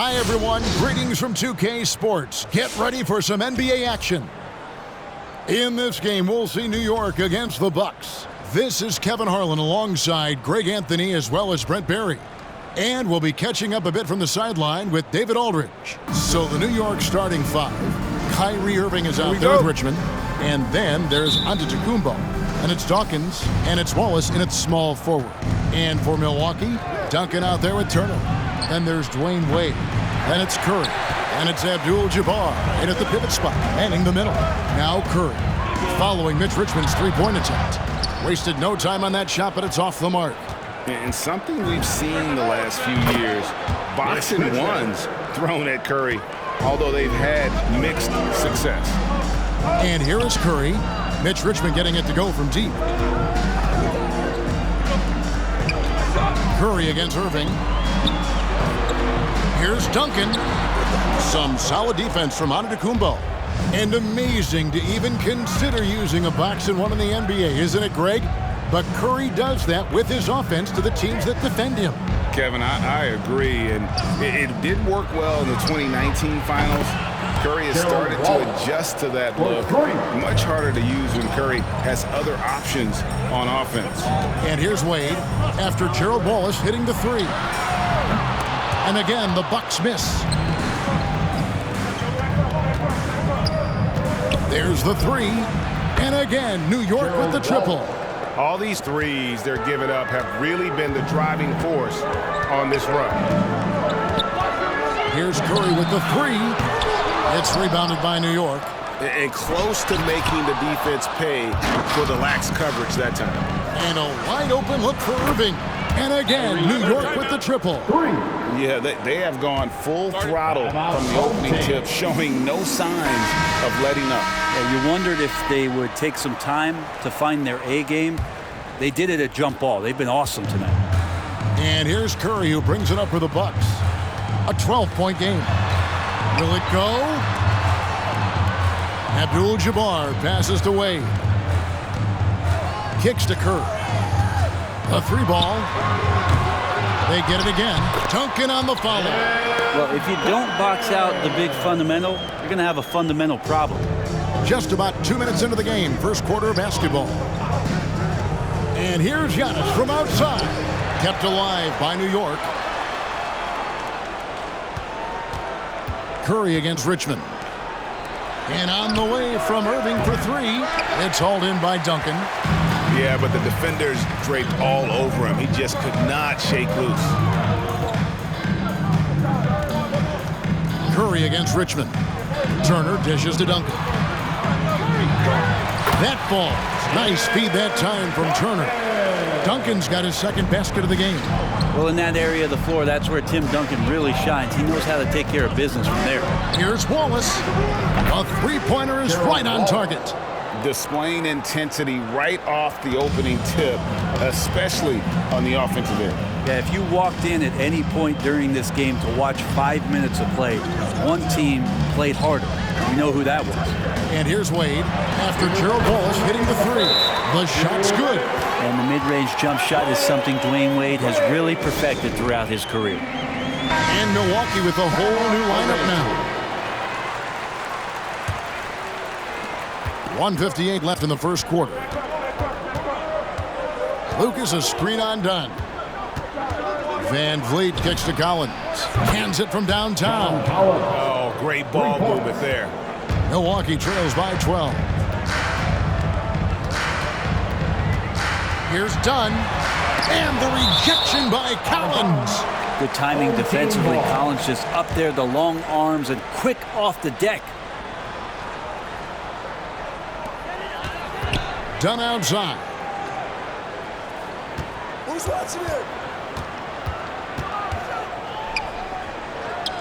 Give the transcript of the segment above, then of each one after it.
Hi, everyone. Greetings from 2K Sports. Get ready for some NBA action. In this game, we'll see New York against the Bucks. This is Kevin Harlan alongside Greg Anthony as well as Brent Barry. And we'll be catching up a bit from the sideline with David Aldridge. So the New York starting five. Kyrie Irving is out there with Richmond. And then there's Antetokounmpo. And it's Dawkins. And it's Wallace in its small forward. And for Milwaukee, Duncan out there with Turner. Then there's Dwayne Wade. Then it's Curry. And it's Abdul-Jabbar right at the pivot spot, manning the middle. Now Curry, following Mitch Richmond's three-point attempt. Wasted no time on that shot, but it's off the mark. And something we've seen the last few years, boxing ones thrown at Curry, although they've had mixed success. And here is Curry. Mitch Richmond getting it to go from deep. Curry against Irving. Here's Duncan. Some solid defense from Antetokounmpo. And amazing to even consider using a box and one in the NBA, isn't it, Greg? But Curry does that with his offense to the teams that defend him. Kevin, I agree. And it did work well in the 2019 finals. Curry has started to adjust to that look. Much harder to use when Curry has other options on offense. And here's Wade after Gerald Wallace hitting the three. And again, the Bucks miss. There's the three. And again, New York with the triple. All these threes they're giving up have really been the driving force on this run. Here's Curry with the three. It's rebounded by New York. And close to making the defense pay for the lax coverage that time. And a wide open look for Irving. And again, New York with the triple. Yeah, they have gone full throttle from the opening tip, showing no signs of letting up. Yeah, you wondered if they would take some time to find their A game. They did it at jump ball. They've been awesome tonight. And here's Curry who brings it up for the Bucks. A 12-point game. Will it go? Abdul-Jabbar passes to Wade. Kicks to Curry. A three ball. They get it again. Duncan on the follow. Well, if you don't box out the big fundamental, you're going to have a fundamental problem. Just about 2 minutes into the game, first quarter of basketball. And here's Giannis from outside. Kept alive by New York. Curry against Richmond. And on the way from Irving for three. It's hauled in by Duncan. Yeah, but the defenders draped all over him. He just could not shake loose. Curry against Richmond. Turner dishes to Duncan. That falls. Nice feed that time from Turner. Duncan's got his second basket of the game. Well, in that area of the floor, that's where Tim Duncan really shines. He knows how to take care of business from there. Here's Wallace. A three-pointer is right on target. Displaying intensity right off the opening tip, especially on the offensive end. Yeah, if you walked in at any point during this game to watch 5 minutes of play, one team played harder. You know who that was. And here's Wade after Gerald Wallace hitting the three. The shot's good. And the mid-range jump shot is something Dwayne Wade has really perfected throughout his career. And Milwaukee with a whole new lineup now. 1:58 left in the first quarter. Lucas a screen on done. Van Vliet kicks to Collins. Hands it from downtown. Oh, great ball movement there. Milwaukee trails by 12. Here's Dunn. And the rejection by Collins. Good timing defensively. Collins just up there, the long arms, and quick off the deck. Dunn outside. Who's watching it?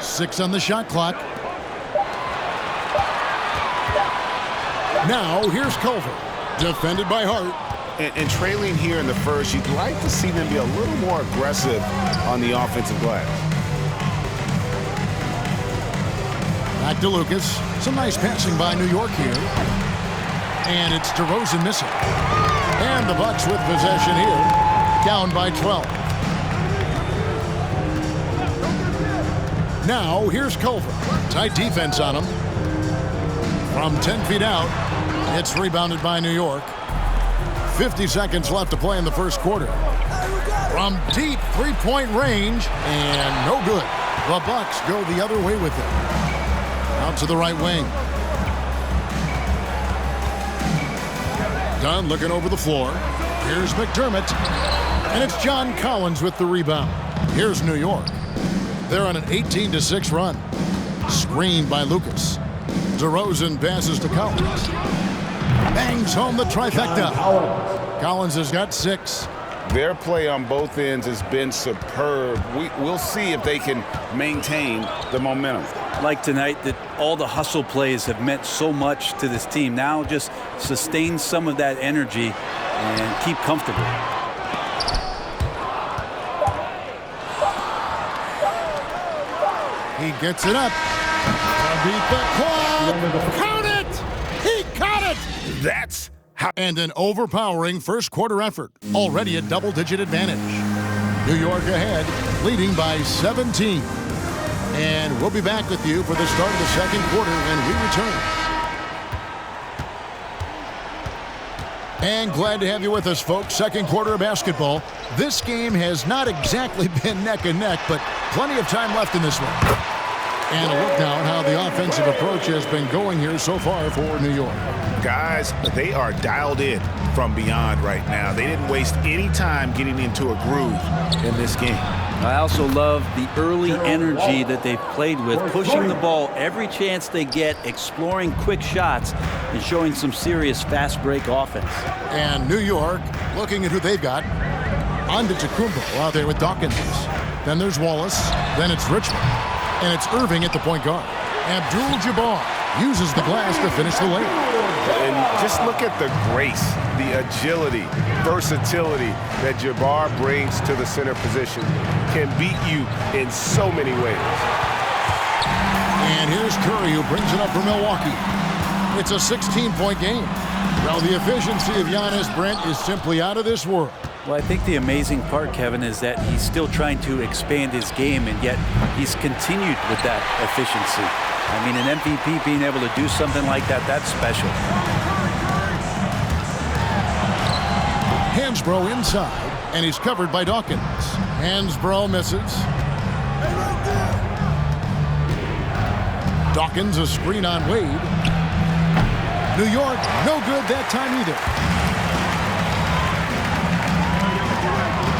6 on the shot clock. Now here's Culver. Defended by Hart. And trailing here in the first, you'd like to see them be a little more aggressive on the offensive glass. Back to Lucas. Some nice passing by New York here. And it's DeRozan missing. And the Bucks with possession here. Down by 12. Now, here's Culver. Tight defense on him. From 10 feet out, it's rebounded by New York. 50 seconds left to play in the first quarter. From deep three-point range, and no good. The Bucks go the other way with it. Out to the right wing. Dunn looking over the floor. Here's McDermott. And it's John Collins with the rebound. Here's New York. They're on an 18-6 run. Screened by Lucas. DeRozan passes to Collins. Bangs home the trifecta. Collins has got 6. Their play on both ends has been superb. We'll see if they can maintain the momentum. Like tonight, that all the hustle plays have meant so much to this team. Now just sustain some of that energy and keep comfortable. He gets it up. Beat the clock. Count it! He caught it! That's how. And an overpowering first quarter effort. Already a double-digit advantage. New York ahead, leading by 17. And we'll be back with you for the start of the second quarter when we return. And glad to have you with us, folks. Second quarter of basketball. This game has not exactly been neck and neck, but plenty of time left in this one. And a look now at how the offensive approach has been going here so far for New York. Guys, they are dialed in from beyond right now. They didn't waste any time getting into a groove in this game. I also love the early energy that they've played with, pushing the ball every chance they get, exploring quick shots, and showing some serious fast break offense. And New York, looking at who they've got, Antetokounmpo out there with Dawkins. Then there's Wallace. Then it's Richmond. And it's Irving at the point guard. Abdul-Jabbar uses the glass to finish the layup. And just look at the grace, the agility, versatility that Jabbar brings to the center position. Can beat you in so many ways. And here's Curry, who brings it up for Milwaukee. It's a 16-point game. Well, the efficiency of Giannis Brent is simply out of this world. Well, I think the amazing part, Kevin, is that he's still trying to expand his game, and yet he's continued with that efficiency. I mean, an MVP being able to do something like that, that's special. Hansbrough inside, and he's covered by Dawkins. Hansbrough misses. Dawkins, a screen on Wade. New York, no good that time either.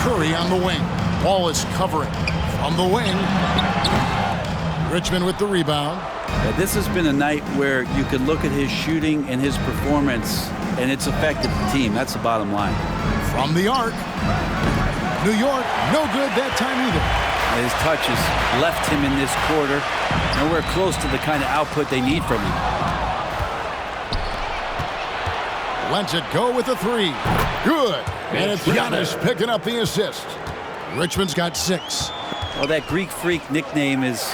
Curry on the wing. Ball is covering from the wing. Richmond with the rebound. This has been a night where you can look at his shooting and his performance, and it's affected the team. That's the bottom line. From the arc. New York, no good that time either. His touches left him in this quarter. Nowhere close to the kind of output they need from him. Lets it go with the three. Good. And it's Giannis picking up the assist. Richmond's got 6. Well, that Greek Freak nickname is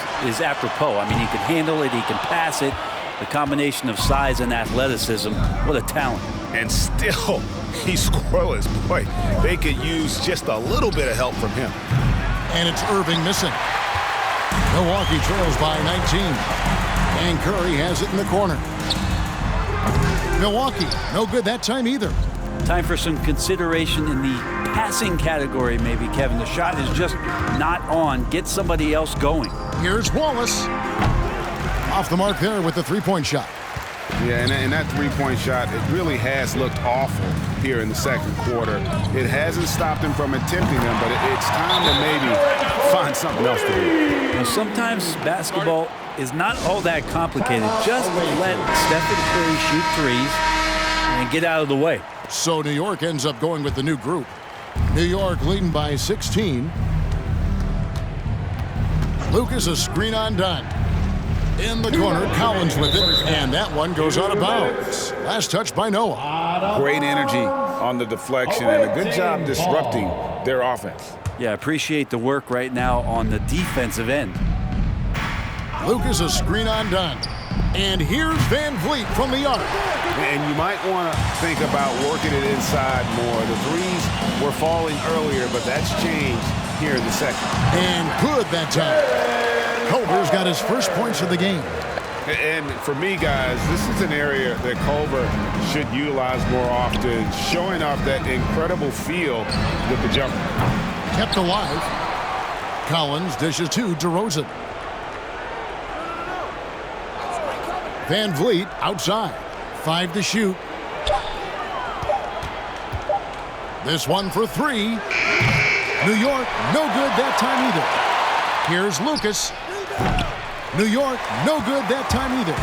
apropos. I mean, he can handle it, he can pass it. The combination of size and athleticism, what a talent. And still, he's scoreless. Boy, they could use just a little bit of help from him. And it's Irving missing. Milwaukee trails by 19. And Curry has it in the corner. Milwaukee, no good that time either. Time for some consideration in the passing category, maybe, Kevin. The shot is just not on. Get somebody else going. Here's Wallace. Off the mark there with the three-point shot. Yeah, and that three-point shot, it really has looked awful here in the second quarter. It hasn't stopped him from attempting them, but it's time to maybe find something else to do. Now, sometimes basketball is not all that complicated. Just let Stephen Curry shoot threes and get out of the way. So New York ends up going with the new group. New York leading by 16. Lucas, a screen on Dunn. In the corner, Collins with it, and that one goes out of bounds. Last touch by Noah. Great energy on the deflection and a good job disrupting their offense. Yeah, appreciate the work right now on the defensive end. Lucas, a screen on Dunn. And here's Van Vliet from the arc. And you might want to think about working it inside more. The threes were falling earlier, but that's changed here in the second. And good that time. Culver's got his first points of the game. And for me, guys, this is an area that Culver should utilize more often, showing off that incredible feel with the jumper. Kept alive. Collins dishes to DeRozan. Van Vliet outside. 5 to shoot. This one for 3. New York, no good that time either. Here's Lucas. New York, no good that time either.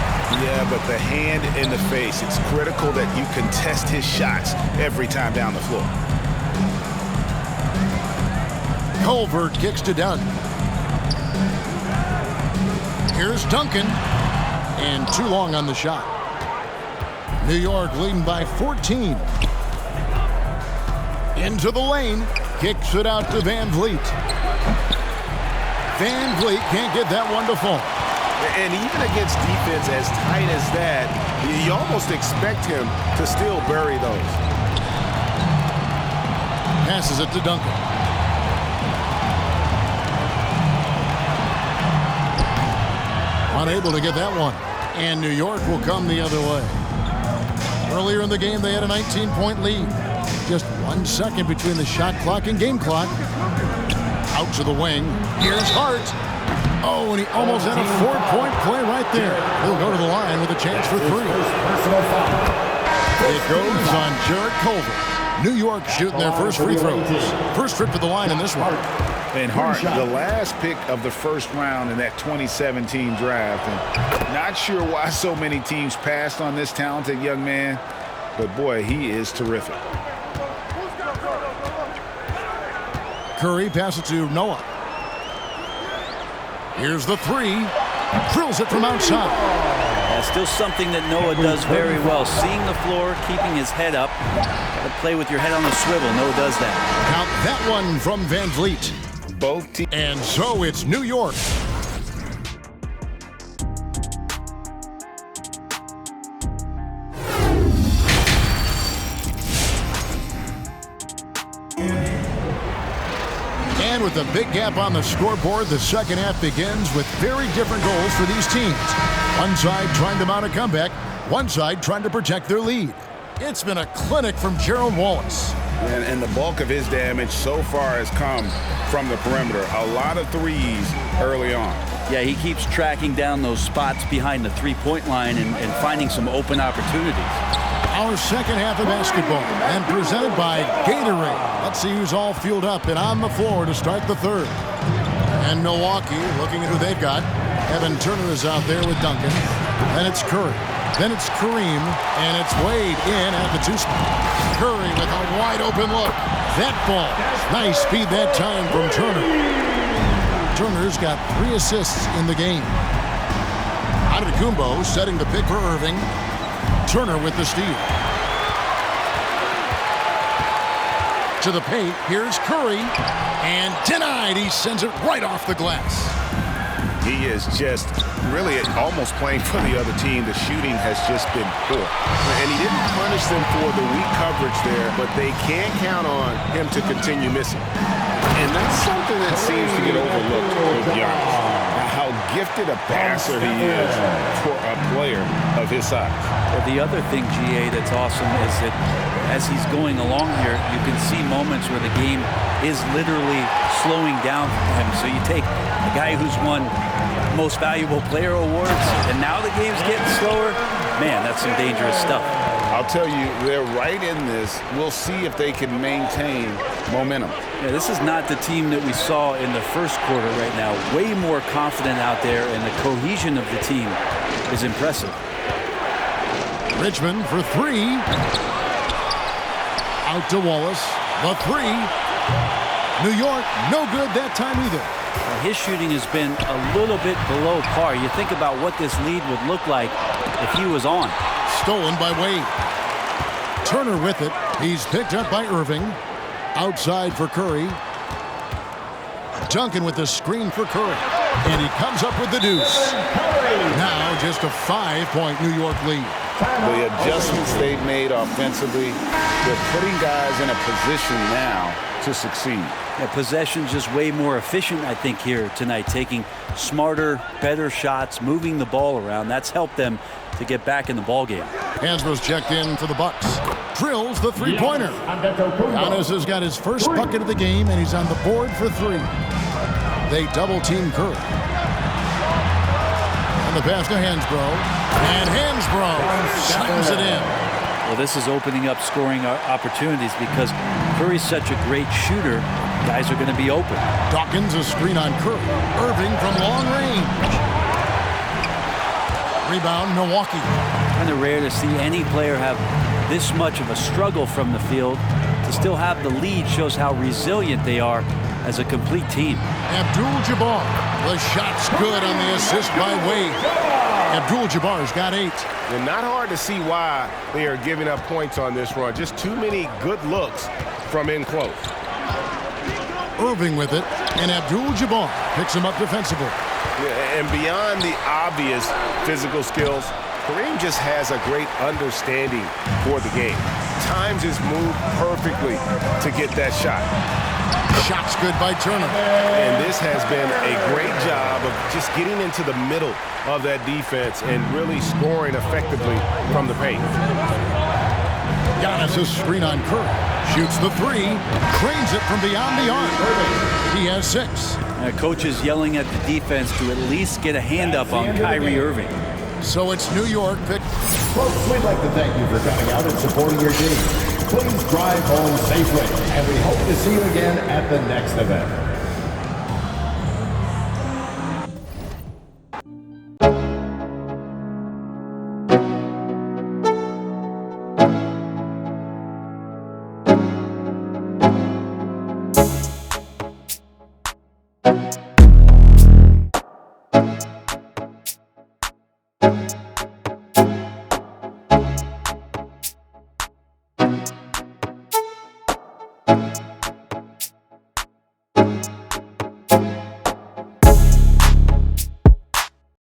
Yeah, but the hand in the face, it's critical that you contest his shots every time down the floor. Culver kicks to Dunn. Here's Duncan. And too long on the shot. New York leading by 14. Into the lane. Kicks it out to Van Vliet. Van Vliet can't get that one to fall. And even against defense as tight as that, you almost expect him to still bury those. Passes it to Duncan. Unable to get that one. And New York will come the other way. Earlier in the game, they had a 19-point lead. Just 1 second between the shot clock and game clock. Out to the wing. Here's Hart. Oh, and he almost had a 4-point play right there. He'll go to the line with a chance for 3. It goes on Jarrett Culver. New York shooting their first free throws. First trip to the line in this one. And Hart, the last pick of the first round in that 2017 draft. And not sure why so many teams passed on this talented young man, but boy, he is terrific. Curry passes to Noah. Here's the 3. Drills it from outside. Still something that Noah does very well. Seeing the floor, keeping his head up. But play with your head on the swivel. Noah does that. Count that one from Van Vliet. Both teams. And so it's New York. And with a big gap on the scoreboard, the second half begins with very different goals for these teams. One side trying to mount a comeback, one side trying to protect their lead. It's been a clinic from Gerald Wallace. And the bulk of his damage so far has come from the perimeter. A lot of threes early on. Yeah, he keeps tracking down those spots behind the three-point line and finding some open opportunities. Our second half of basketball, and presented by Gatorade. Let's see who's all fueled up and on the floor to start the third. And Milwaukee, looking at who they've got. Evan Turner is out there with Duncan. Then it's Curry. Then it's Kareem, and it's Wade in at the 2 spot. Curry with a wide open look. That ball, nice speed that time from Turner. Turner's got 3 assists in the game. Antetokounmpo setting the pick for Irving. Turner with the steal. To the paint, here's Curry, and denied. He sends it right off the glass. He is just really almost playing for the other team. The shooting has just been poor. And he didn't punish them for the weak coverage there, but they can't count on him to continue missing. And that's something that seems to get overlooked with Giannis. How gifted a passer he is for a player of his size. Well, the other thing, GA, that's awesome is that as he's going along here, you can see moments where the game is literally slowing down for him. So you take a guy who's won Most Valuable Player awards, and now the game's getting slower. Man, that's some dangerous stuff. I'll tell you, they're right in this. We'll see if they can maintain momentum. Yeah, this is not the team that we saw in the first quarter right now. Way more confident out there, and the cohesion of the team is impressive. Richmond for 3. Out to Wallace. The 3. New York, no good that time either. His shooting has been a little bit below par. You think about what this lead would look like if he was on. Stolen by Wade. Turner with it. He's picked up by Irving. Outside for Curry. Duncan with the screen for Curry. And he comes up with the deuce. Now just a 5-point New York lead. The adjustments they've made offensively, they're putting guys in a position now to succeed. Yeah, possession's just way more efficient, I think, here tonight, taking smarter, better shots, moving the ball around. That's helped them to get back in the ball game. Hansbrough's checked in for the Bucks. Drills the three-pointer. Giannis has got his first bucket of the game, and he's on the board for 3. They double-team Curry. And the pass to Hansbrough. And Hansbrough slams it in. Well, this is opening up scoring opportunities because Curry's such a great shooter. Guys are going to be open. Dawkins a screen on Curry. Irving from long range. Rebound, Milwaukee. Kind of rare to see any player have this much of a struggle from the field. To still have the lead shows how resilient they are as a complete team. Abdul-Jabbar. The shot's good on the assist by Wade. Abdul-Jabbar's got 8. And not hard to see why they are giving up points on this run. Just too many good looks from in close. Irving with it, and Abdul-Jabbar picks him up defensively. And beyond the obvious physical skills, Kareem just has a great understanding for the game. Times his move perfectly to get that shot. Shot's good by Turner. And this has been a great job of just getting into the middle of that defense and really scoring effectively from the paint. Giannis a screen on Curry. Shoots the 3. Trains it from beyond the arc. He has 6. Coach is yelling at the defense to at least get a hand up on Kyrie Irving. So it's New York pick. Folks, we'd like to thank you for coming out and supporting your team. Please drive home safely, and we hope to see you again at the next event.